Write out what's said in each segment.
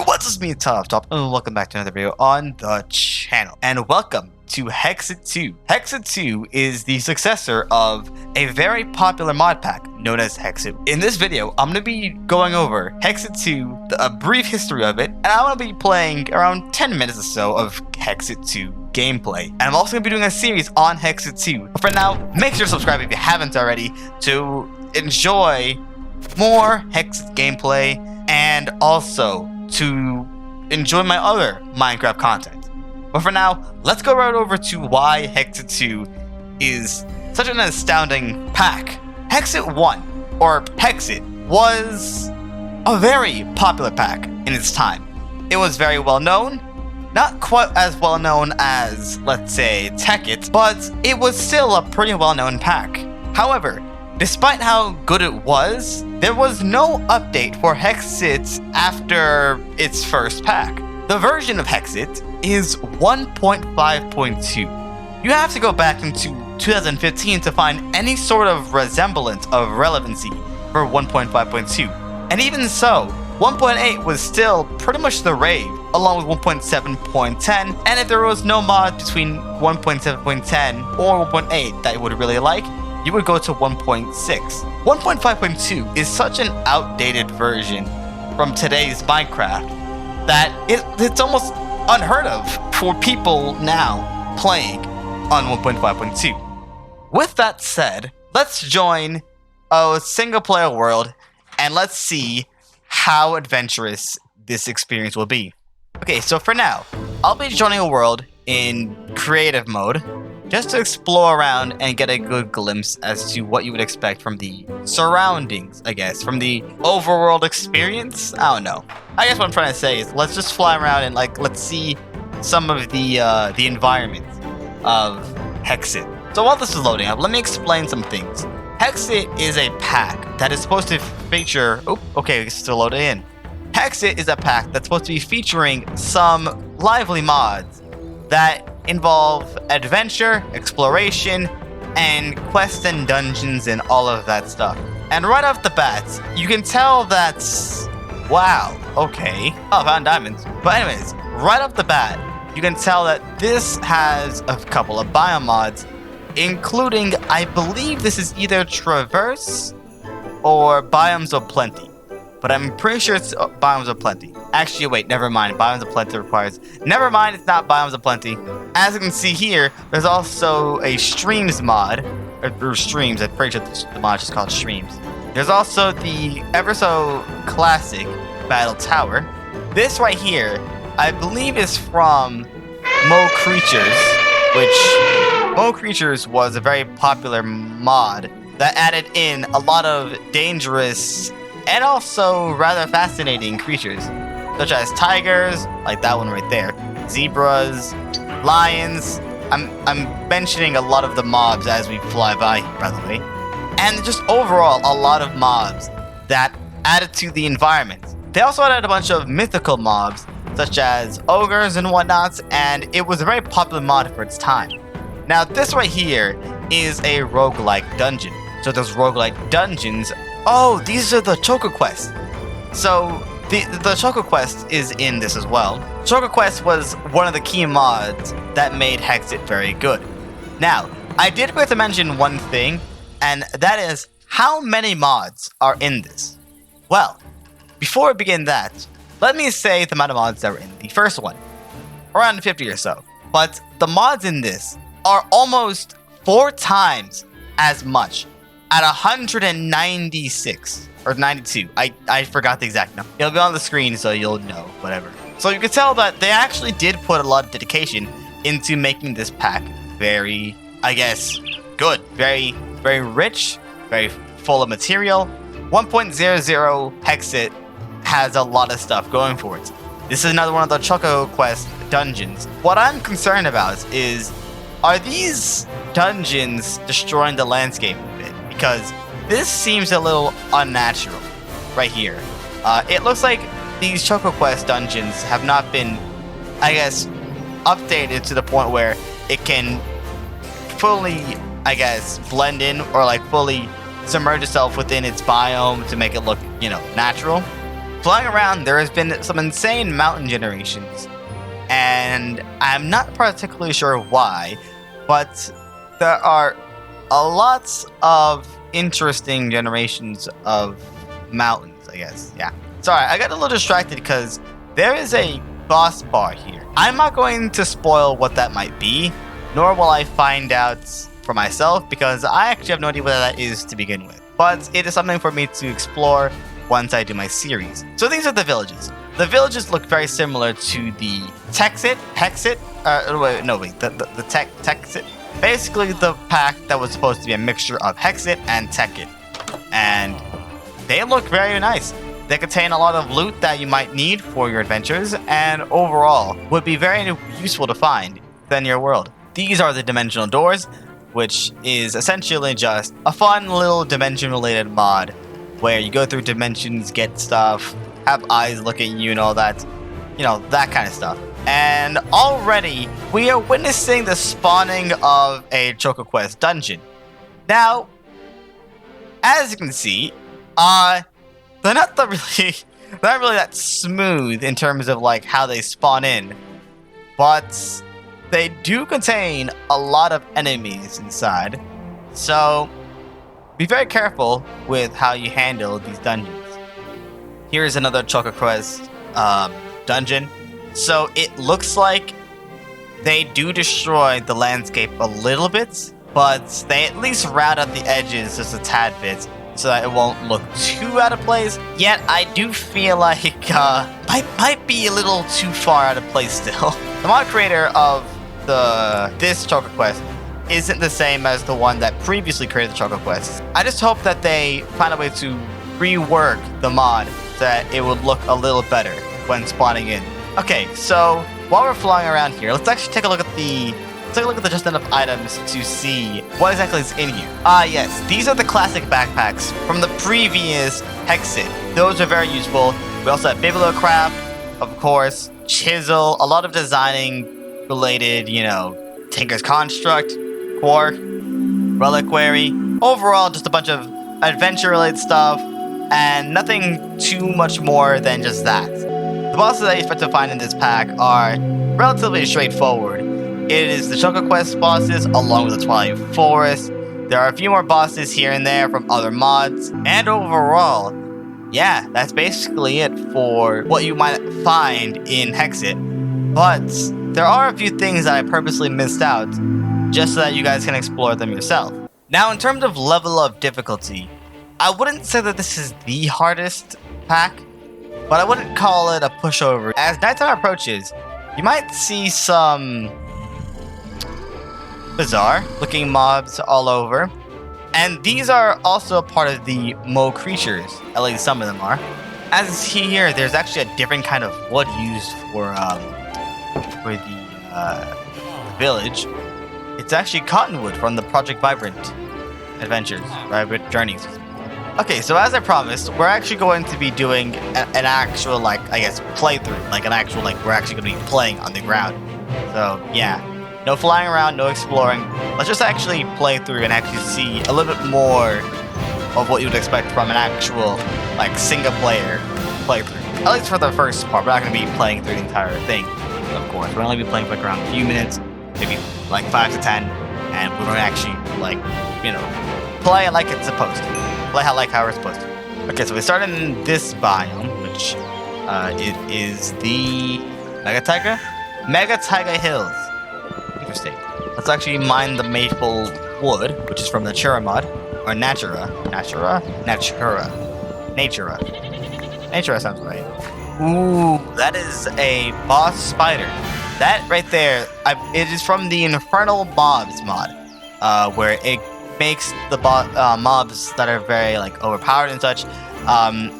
What's up, me Top, and welcome back to another video on the channel. And welcome to Hexxit 2. Hexxit 2 is the successor of a very popular mod pack known as Hexxit. In this video, I'm going to be going over Hexxit 2, a brief history of it, and I'm going to be playing around 10 minutes or so of Hexxit 2 gameplay. And I'm also going to be doing a series on Hexxit 2. But for now, make sure to subscribe if you haven't already to enjoy more Hexxit gameplay and also to enjoy my other Minecraft content. But for now, let's go right over to why Hexxit 2 is such an astounding pack. Hexxit 1, or Hexxit, was a very popular pack in its time. It was very well known, not quite as well known as, let's say, Hexxit, but it was still a pretty well known pack. However, despite how good it was, there was no update for Hexxit after its first pack. The version of Hexxit is 1.5.2. You have to go back into 2015 to find any sort of resemblance of relevancy for 1.5.2. And even so, 1.8 was still pretty much the rave, along with 1.7.10, and if there was no mod between 1.7.10 or 1.8 that you would really like, you would go to 1.6. 1.5.2 is such an outdated version from today's Minecraft that it's almost unheard of for people now playing on 1.5.2. With that said, let's join a single player world and let's see how adventurous this experience will be. Okay, so for now, I'll be joining a world in creative mode, just to explore around and get a good glimpse as to what you would expect from the surroundings, I guess, from the overworld experience. I don't know. I guess what I'm trying to say is let's just fly around and let's see some of the environment of Hexxit. So while this is loading up, let me explain some things. Hexxit is a pack that is supposed to feature. Oh, okay, it's still loading in. Hexxit is a pack that's supposed to be featuring some lively mods that involve adventure, exploration, and quests and dungeons and all of that stuff. And right off the bat, you can tell that's... wow, okay. Oh, I found diamonds. But anyways, right off the bat, you can tell that this has a couple of biome mods, including, I believe this is either Traverse or Biomes of Plenty. But I'm pretty sure it's Biomes of Plenty. Actually, wait, never mind. Biomes of Plenty requires... never mind, it's not Biomes of Plenty. As you can see here, there's also a Streams mod. Or Streams, I'm pretty sure the mod is called Streams. There's also the ever so classic Battle Tower. This right here, I believe is from Mo Creatures, which... Mo Creatures was a very popular mod that added in a lot of dangerous and also rather fascinating creatures, such as tigers, like that one right there, zebras, lions. I'm mentioning a lot of the mobs as we fly by here, by the way. And just overall, a lot of mobs that added to the environment. They also added a bunch of mythical mobs, such as ogres and whatnots, and it was a very popular mod for its time. Now, this right here is a roguelike dungeon. So those roguelike dungeons... oh, these are the Choco Quests. So, the Choco Quest is in this as well. Choco Quest was one of the key mods that made Hexxit very good. Now, I did forget to mention one thing, and that is how many mods are in this. Well, before we begin that, let me say the amount of mods that were in the first one. Around 50 or so. But the mods in this are almost 4 times as much. At 196 or 92, I forgot the exact number. It'll be on the screen, so you'll know, whatever. So you can tell that they actually did put a lot of dedication into making this pack very, I guess, good, very, very rich, very full of material. 1.00 Hexxit has a lot of stuff going for it. This is another one of the Choco Quest dungeons. What I'm concerned about is, are these dungeons destroying the landscape? Because this seems a little unnatural right here. It looks like these Choco Quest dungeons have not been, I guess, updated to the point where it can fully, I guess, blend in or fully submerge itself within its biome to make it look, natural. Flying around, there has been some insane mountain generations, and I'm not particularly sure why, but there are a lot of interesting generations of mountains, I guess. Yeah. Sorry, I got a little distracted because there is a boss bar here. I'm not going to spoil what that might be, nor will I find out for myself because I actually have no idea what that is to begin with. But it is something for me to explore once I do my series. So these are the villages. The villages look very similar to the Hexxit. The Hexxit. Basically the pack that was supposed to be a mixture of Hexxit and Tekkit. And they look very nice. They contain a lot of loot that you might need for your adventures, and overall would be very useful to find in your world. These are the dimensional doors, which is essentially just a fun little dimension-related mod where you go through dimensions, get stuff, have eyes look at you and all that, that kind of stuff. And already, we are witnessing the spawning of a Choco Quest dungeon. Now, as you can see, they're not really that smooth in terms of like how they spawn in, but they do contain a lot of enemies inside. So be very careful with how you handle these dungeons. Here's another Choco Quest dungeon. So it looks like they do destroy the landscape a little bit, but they at least round out the edges just a tad bit so that it won't look too out of place. Yet I do feel like might be a little too far out of place still. The mod creator of this Choco Quest isn't the same as the one that previously created the Choco Quest. I just hope that they find a way to rework the mod so that it would look a little better when spawning in. Okay, so while we're flying around here, let's actually take a look at the just enough items to see what exactly is in here. Yes, these are the classic backpacks from the previous Hexxit. Those are very useful. We also have Bibliocraft, of course, Chisel, a lot of designing related, Tinker's Construct, Quark, Reliquary. Overall, just a bunch of adventure-related stuff, and nothing too much more than just that. The bosses that you expect to find in this pack are relatively straightforward. It is the Choco Quest bosses along with the Twilight Forest. There are a few more bosses here and there from other mods. And overall, yeah, that's basically it for what you might find in Hexxit. But there are a few things that I purposely missed out just so that you guys can explore them yourself. Now, in terms of level of difficulty, I wouldn't say that this is the hardest pack, but I wouldn't call it a pushover. As nighttime approaches, you might see some bizarre looking mobs all over, and these are also a part of the Mo creatures, at least some of them are. As you see here, there's actually a different kind of wood used for the village. It's actually cottonwood from the Project Vibrant Journeys. Okay, so as I promised, we're actually going to be doing an actual, playthrough. We're actually going to be playing on the ground. So, yeah. No flying around, no exploring. Let's just actually play through and actually see a little bit more of what you would expect from an actual, single-player playthrough. At least for the first part. We're not going to be playing through the entire thing, of course. We're only going to be playing for around a few minutes, maybe 5 to 10, and we're going to actually, play like it's supposed to. Play how we're supposed to. Okay, so we start in this biome, which it is the Mega Taiga Hills. Interesting. Let's actually mine the maple wood, which is from the Natura mod, or Natura sounds right. Ooh, that is a boss spider. That right there, it is from the Infernal Mobs mod, where it makes the mobs that are very overpowered and such, and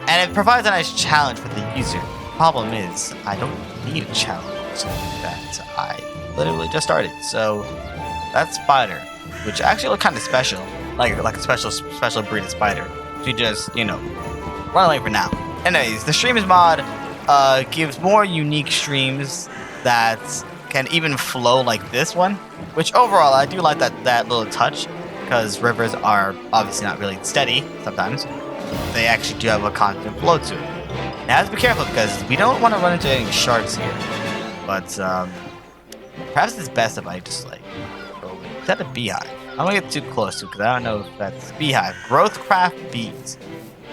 it provides a nice challenge for the user. Problem is, I don't need a challenge that I literally just started. So that spider, which actually look kind of special, like a special breed of spider, to just run away for now. Anyways, the streams mod gives more unique streams that can even flow like this one, which overall I do like that little touch, because rivers are obviously not really steady sometimes. They actually do have a constant flow to it. Now, let's be careful because we don't want to run into any sharks here. But, perhaps it's best if I just, like, go away. Is that a beehive? I don't want to get too close to it because I don't know if that's beehive. Growthcraft bees.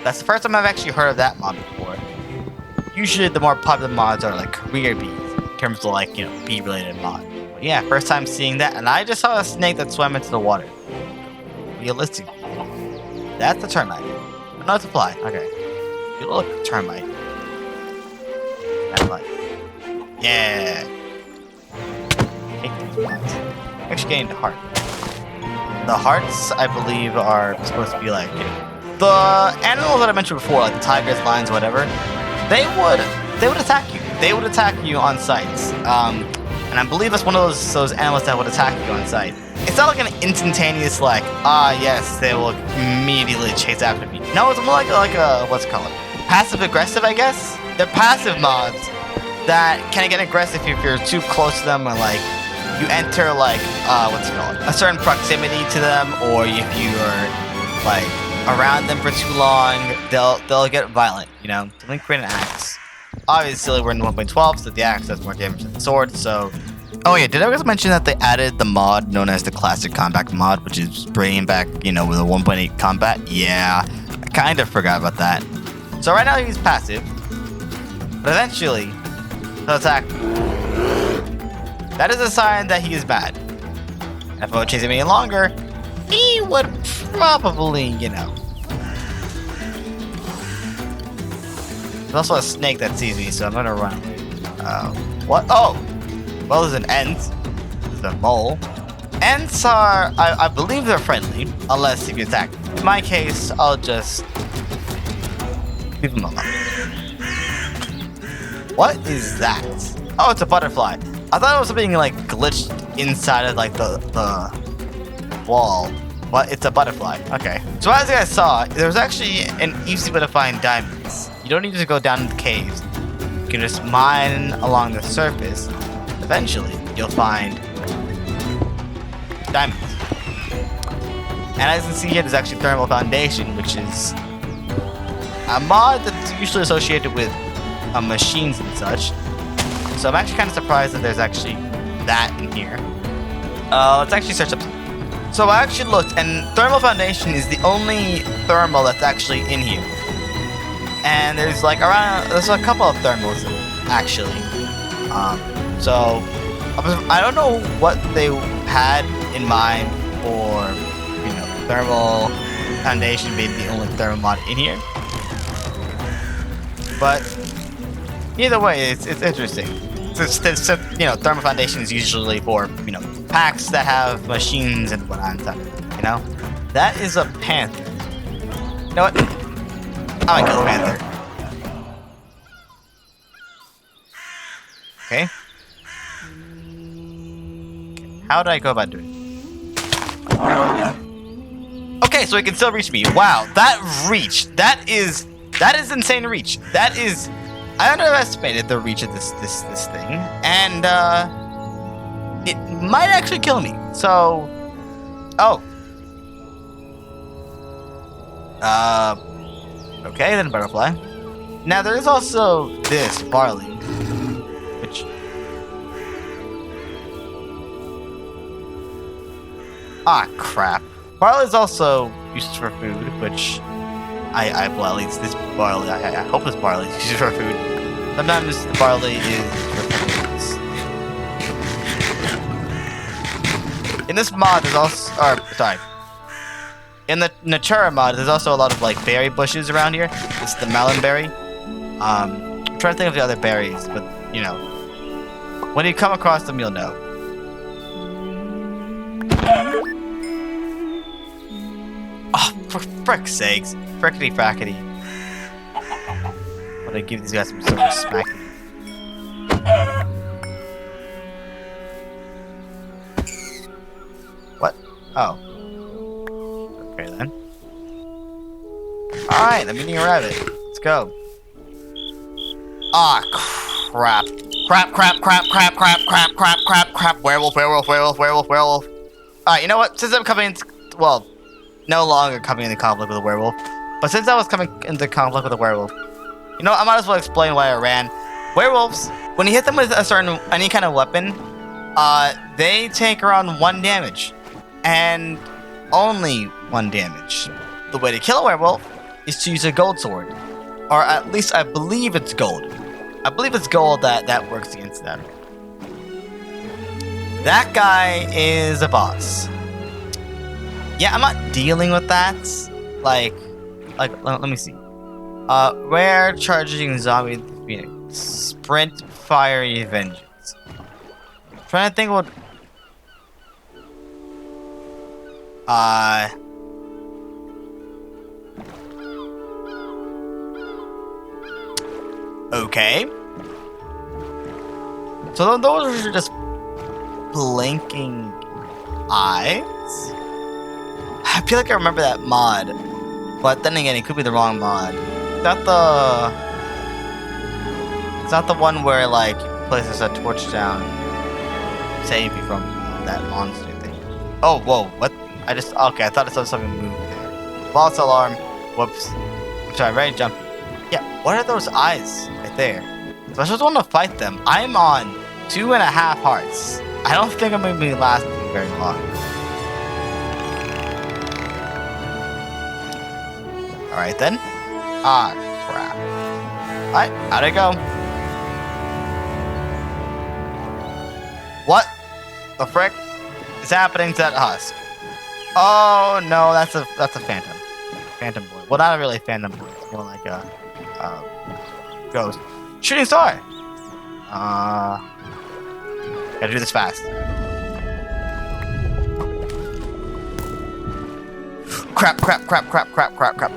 That's the first time I've actually heard of that mod before. Usually, the more popular mods are, like, career bees. In terms of, like, you know, bee-related mod. But yeah, first time seeing that. And I just saw a snake that swam into the water. Realistic. That's a termite. No, it's a fly. Okay. You look termite. That's like. Yeah. Take these ones. Actually getting the heart. The hearts, I believe, are supposed to be like, you know, the animals that I mentioned before, like the tigers, lions, whatever. They would attack you. They would attack you on sight. And I believe it's one of those animals that would attack you on sight. It's not like an instantaneous like, yes, they will immediately chase after me. No, it's more like a what's it called? Passive aggressive, I guess. They're passive mods that can get aggressive if you're too close to them, or like you enter like what's it called? A certain proximity to them, or if you're like around them for too long, they'll get violent. You know, so let me create an axe. Obviously, we're in 1.12, so the axe does more damage than the sword. So. Oh yeah, did I also mention that they added the mod known as the Classic Combat mod, which is bringing back, you know, with a 1.8 combat? Yeah, I kind of forgot about that. So right now he's passive, but eventually he'll attack me. That is a sign that he is bad. If I would chase him any longer, he would probably, you know. There's also a snake that sees me, so I'm gonna run away. What? Oh! Well, there's an ant. There's a mole. Ants are, I believe they're friendly, unless if you attack. In my case, I'll just leave them alone. What is that? Oh, it's a butterfly. I thought it was something like glitched inside of like the wall, but it's a butterfly. Okay. So as you guys saw, there was actually an easy way to find diamonds. You don't need to go down in the caves. You can just mine along the surface. Eventually, you'll find diamonds. And as you can see here, there's actually Thermal Foundation, which is a mod that's usually associated with machines and such. So I'm actually kind of surprised that there's actually that in here. Let's actually search up. So I actually looked, and Thermal Foundation is the only thermal that's actually in here. And there's like there's a couple of thermals actually. So, I don't know what they had in mind for, you know, Thermal Foundation being the only thermal mod in here. But, either way, it's interesting. It's, you know, Thermal Foundation is usually for, you know, packs that have machines and whatnot, you know? That is a panther. You know what? I'm gonna kill a panther. Okay. How do I go about doing it? Okay, so he can still reach me. Wow, that reach. That is insane reach. That is, I underestimated the reach of this thing, and it might actually kill me. So, okay, then butterfly. Now there is also this barley, which. Ah, crap. Barley is also used for food, which well, at least this barley, I hope this barley is used for food. Sometimes the barley is for food. In this mod, there's also, in the Natura mod, there's also a lot of like berry bushes around here. It's the melon berry. I'm trying to think of the other berries, but you know, when you come across them, you'll know. Oh, for frick's sakes. Frickety frackety. I'm gonna give these guys some sort of smacking. What? Oh. Okay then. Alright, I'm eating a rabbit. Let's go. Ah, crap. Crap. Werewolf. Alright, you know what? Since I'm coming into, well, no longer coming into conflict with a werewolf, but since I was coming into conflict with a werewolf, You know, I might as well explain why I ran. Werewolves, when you hit them with any kind of weapon, they take around 1 damage. And only 1 damage. The way to kill a werewolf is to use a gold sword. Or at least I believe it's gold. I believe it's gold that works against them. That guy is a boss. Yeah, I'm not dealing with that. Like, let me see. Rare charging zombie phoenix. Sprint fiery vengeance. I'm trying to think what. Okay. So those are just blinking eyes. I feel like I remember that mod, but then again, it could be the wrong mod. Is that the? It's not the one where like you place a torch down, save you from that monster thing. Oh, whoa! What? I thought I saw something move there. False alarm. Whoops. I'm sorry. Very jumpy. Yeah. What are those eyes right there? So I just want to fight them. I'm on 2.5 hearts. I don't think I'm gonna be lasting very long. Alright then. Ah, crap. Alright, how'd it go? What the frick is happening to that husk? Oh no, that's a phantom. Phantom boy. Well, not really a phantom boy. It's more like a ghost. Shooting star! Gotta do this fast. Crap.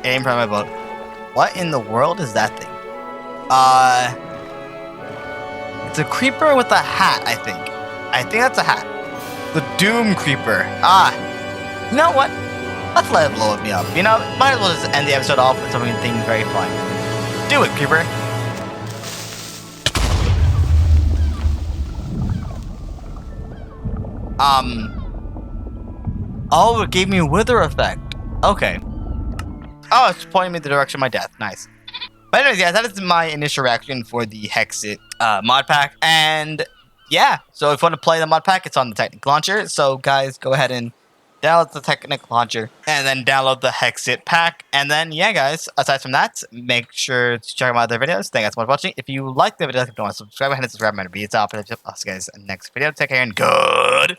Aim for my boat. What in the world is that thing? It's a creeper with a hat, I think. I think that's a hat. The Doom Creeper. You know what? Let's let it blow me up. You know, might as well just end the episode off with something very fun. Do it, Creeper. Oh, it gave me a wither effect. Okay. Oh, it's pointing me in the direction of my death. Nice. But anyways, yeah, that is my initial reaction for the Hexxit mod pack. And yeah, so if you want to play the mod pack, it's on the Technic Launcher. So guys, go ahead and download the Technic Launcher and then download the Hexxit pack. And then, yeah, guys, aside from that, make sure to check out my other videos. Thank you guys so much for watching. If you like the video, don't subscribe and hit the subscribe button. Be it off. I'll see you guys in the next video. Take care and good.